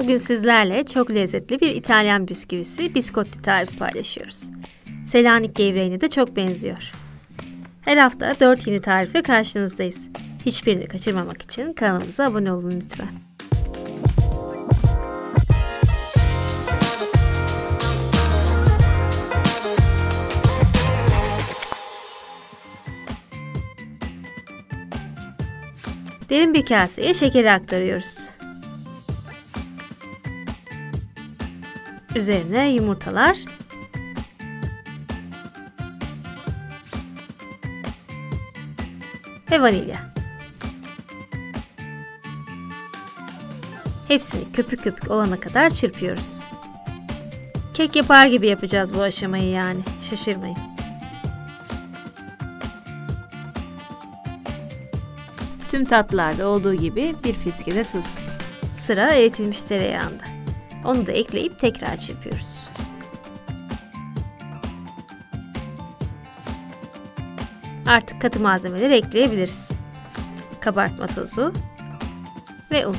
Bugün sizlerle çok lezzetli bir İtalyan bisküvisi biscotti tarifi paylaşıyoruz. Selanik gevreğine de çok benziyor. Her hafta 4 yeni tarifle karşınızdayız. Hiçbirini kaçırmamak için kanalımıza abone olun lütfen. Derin bir kaseye şekeri aktarıyoruz. Üzerine yumurtalar ve vanilya. Hepsini köpük köpük olana kadar çırpıyoruz. Kek yapar gibi yapacağız bu aşamayı yani. Şaşırmayın. Tüm tatlılarda olduğu gibi bir fiskede tuz. Sıra eritilmiş tereyağında. Onu da ekleyip tekrar çırpıyoruz. Artık katı malzemeleri ekleyebiliriz. Kabartma tozu ve un.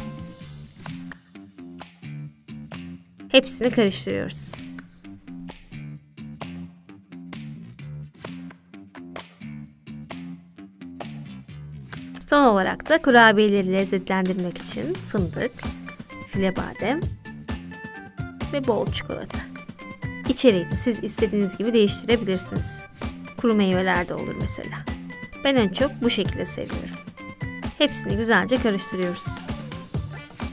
Hepsini karıştırıyoruz. Son olarak da kurabiyeleri lezzetlendirmek için fındık, file badem ve bol çikolata. İçeriğini siz istediğiniz gibi değiştirebilirsiniz. Kuru meyveler de olur mesela. Ben en çok bu şekilde seviyorum. Hepsini güzelce karıştırıyoruz.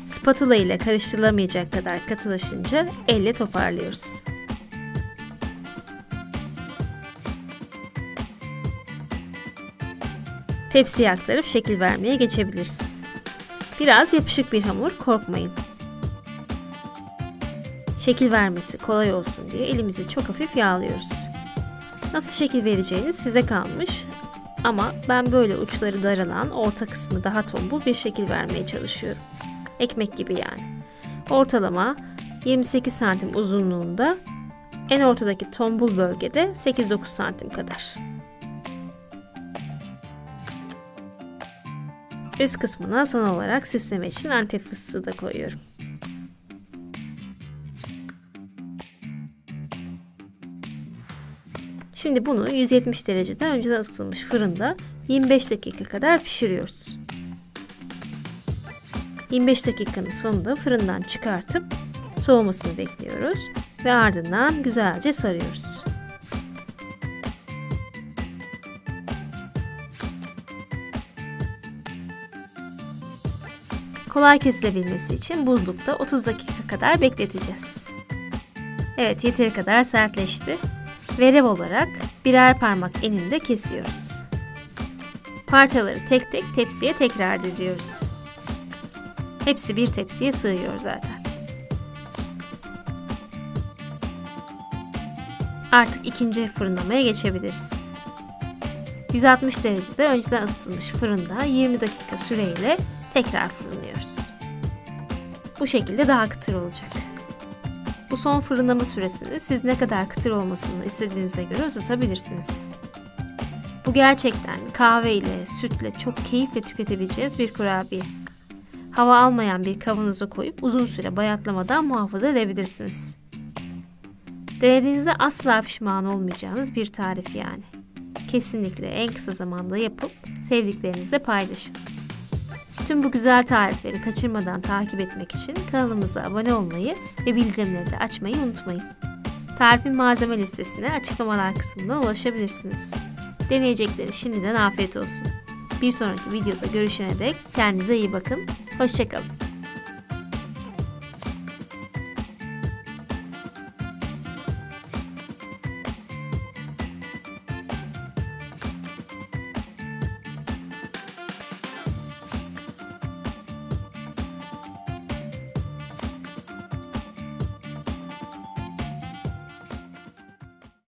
Spatula ile karıştırılamayacak kadar katılaşınca elle toparlıyoruz. Tepsiye aktarıp şekil vermeye geçebiliriz. Biraz yapışık bir hamur, korkmayın. Şekil vermesi kolay olsun diye elimizi çok hafif yağlıyoruz. Nasıl şekil vereceğiniz size kalmış ama ben böyle uçları daralan, orta kısmı daha tombul bir şekil vermeye çalışıyorum. Ekmek gibi yani. Ortalama 28 santim uzunluğunda, en ortadaki tombul bölgede 8-9 santim kadar. Üst kısmına son olarak süsleme için Antep fıstığı da koyuyorum. Şimdi bunu 170 derecede önceden ısıtılmış fırında 25 dakika kadar pişiriyoruz. 25 dakikanın sonunda fırından çıkartıp soğumasını bekliyoruz ve ardından güzelce sarıyoruz. Kolay kesilebilmesi için buzlukta 30 dakika kadar bekleteceğiz. Evet, yeteri kadar sertleşti. Verev olarak birer parmak eninde kesiyoruz. Parçaları tek tek tepsiye tekrar diziyoruz. Hepsi bir tepsiye sığıyor zaten. Artık ikinci fırınlamaya geçebiliriz. 160 derecede önceden ısıtılmış fırında 20 dakika süreyle tekrar fırınlıyoruz. Bu şekilde daha kıtır olacak. Bu son fırınlama süresini siz ne kadar kıtır olmasını istediğinize göre uzatabilirsiniz. Bu gerçekten kahve ile, sütle çok keyifle tüketebileceğiz bir kurabiye. Hava almayan bir kavanoza koyup uzun süre bayatlamadan muhafaza edebilirsiniz. Denediğinizde asla pişman olmayacağınız bir tarif yani. Kesinlikle en kısa zamanda yapıp sevdiklerinizle paylaşın. Tüm bu güzel tarifleri kaçırmadan takip etmek için kanalımıza abone olmayı ve bildirimleri de açmayı unutmayın. Tarifin malzeme listesine açıklamalar kısmından ulaşabilirsiniz. Deneyecekleri şimdiden afiyet olsun. Bir sonraki videoda görüşene dek kendinize iyi bakın. Hoşça kalın.